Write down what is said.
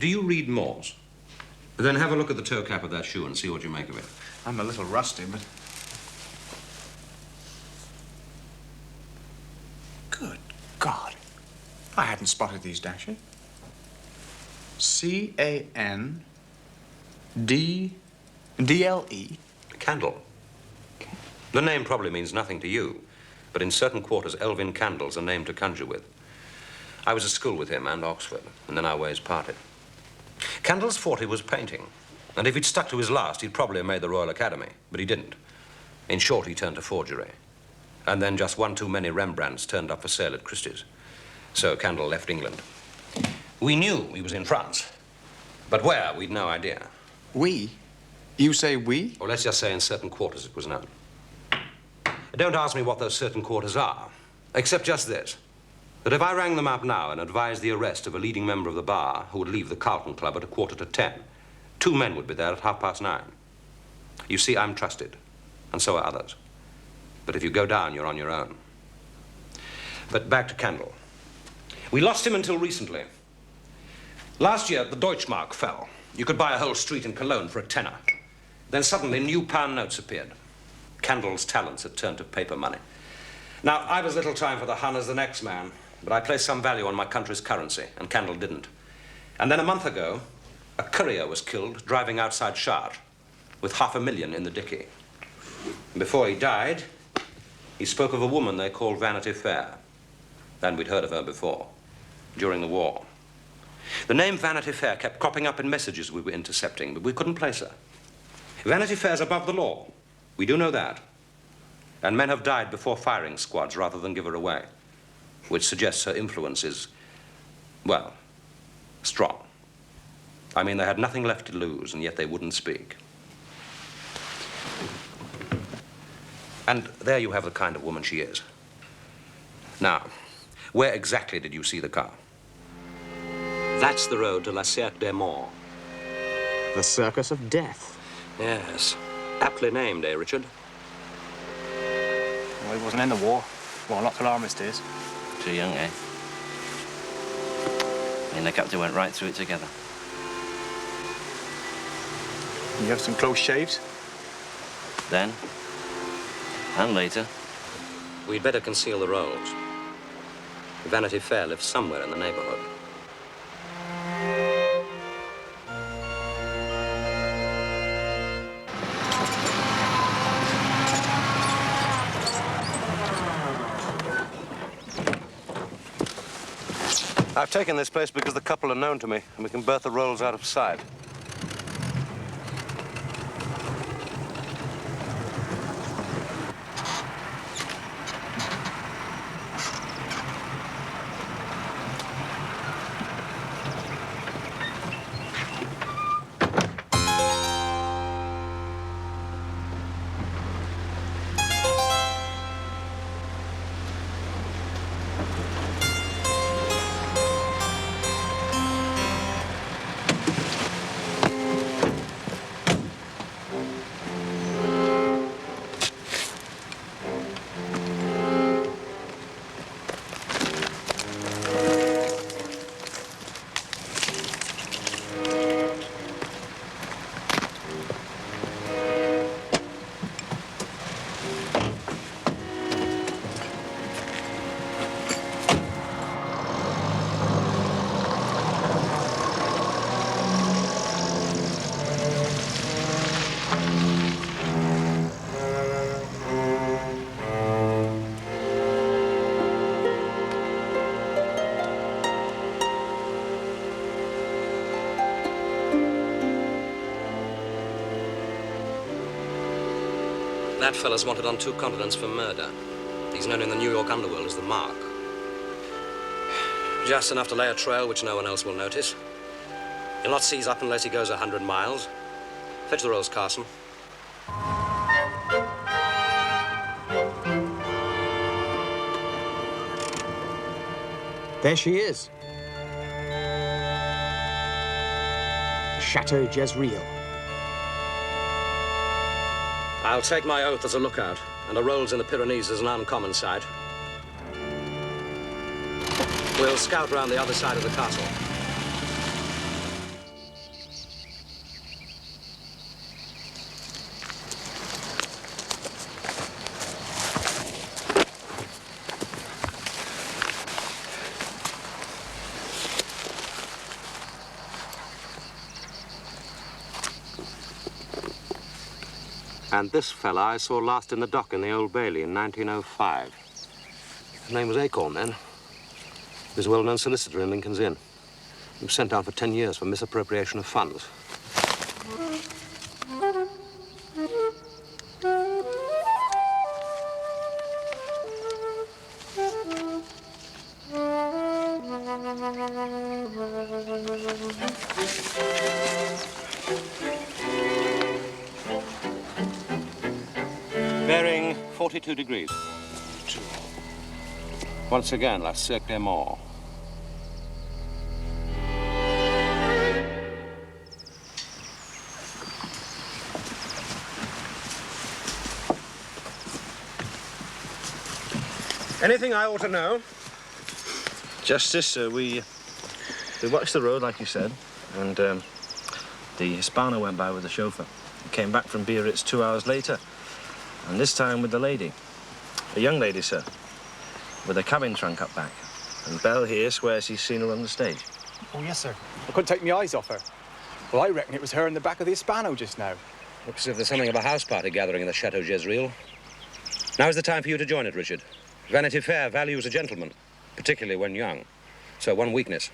Do you read Morse? Then have a look at the toe cap of that shoe and see what you make of it. I'm a little rusty, but... Good God. I hadn't spotted these dashes. C-A-N-D-D-L-E. Candle. The name probably means nothing to you, but in certain quarters, Elvin Candle's a name to conjure with. I was at school with him and Oxford, and then our ways parted. Candle's forte was painting, and if he'd stuck to his last, he'd probably have made the Royal Academy, but he didn't. In short, he turned to forgery. And then just one too many Rembrandts turned up for sale at Christie's. So Candle left England. We knew he was in France, but where, we'd no idea. We? You say we? Or let's just say in certain quarters it was known. Don't ask me what those certain quarters are, except just this, that if I rang them up now and advised the arrest of a leading member of the bar who would leave the Carlton Club at 10:15, 2 men would be there at 9:30. You see, I'm trusted, and so are others. But if you go down, you're on your own. But back to Candle. We lost him until recently. Last year, the Deutschmark fell. You could buy a whole street in Cologne for a tenner. Then suddenly, new pound notes appeared. Candle's talents had turned to paper money. Now, I've as little time for the Hun as the next man, but I place some value on my country's currency, and Candle didn't. And then a month ago, a courier was killed driving outside Chartres with $500,000 in the dicky. Before he died, he spoke of a woman they called Vanity Fair. And we'd heard of her before, during the war. The name Vanity Fair kept cropping up in messages we were intercepting, but we couldn't place her. Vanity Fair's above the law. We do know that. And men have died before firing squads rather than give her away, which suggests her influence is, well, strong. I mean, they had nothing left to lose, and yet they wouldn't speak. And there you have the kind of woman she is. Now, where exactly did you see the car? That's the road to La Cirque des Morts. The Circus of Death. Yes. Aptly named, eh, Richard? Well, he wasn't in the war. Well, not till armistice. Too young, eh? Me and the captain went right through it together. You have some close shaves? Then, and later. We'd better conceal the rolls. Vanity Fair lives somewhere in the neighborhood. I've taken this place because the couple are known to me, and we can berth the rolls out of sight. That fella's wanted on 2 continents for murder. He's known in the New York underworld as the Mark. Just enough to lay a trail which no one else will notice. He'll not seize up unless he goes 100 miles. Fetch the rolls, Carson. There she is. Chateau Jezreel. I'll take my oath as a lookout, and a rolls in the Pyrenees is an uncommon sight. We'll scout round the other side of the castle. And this fella I saw last in the dock in the Old Bailey in 1905. His name was Acorn then. He was a well-known solicitor in Lincoln's Inn. He was sent down for 10 years for misappropriation of funds. Bearing 42 degrees. Once again, la Cirque Mort. Anything I ought to know? Just this, sir. We watched the road, like you said, and the Hispano went by with the chauffeur. He came back from Biarritz 2 hours later, and this time with the lady. A young lady, sir, with a cabin trunk up back. And Belle here swears he's seen her on the stage. Oh, yes, sir. I couldn't take my eyes off her. Well, I reckon it was her in the back of the Hispano just now. Looks as if there's something of a house party gathering in the Chateau Jezreel. Now's the time for you to join it, Richard. Vanity Fair values a gentleman, particularly when young. So one weakness.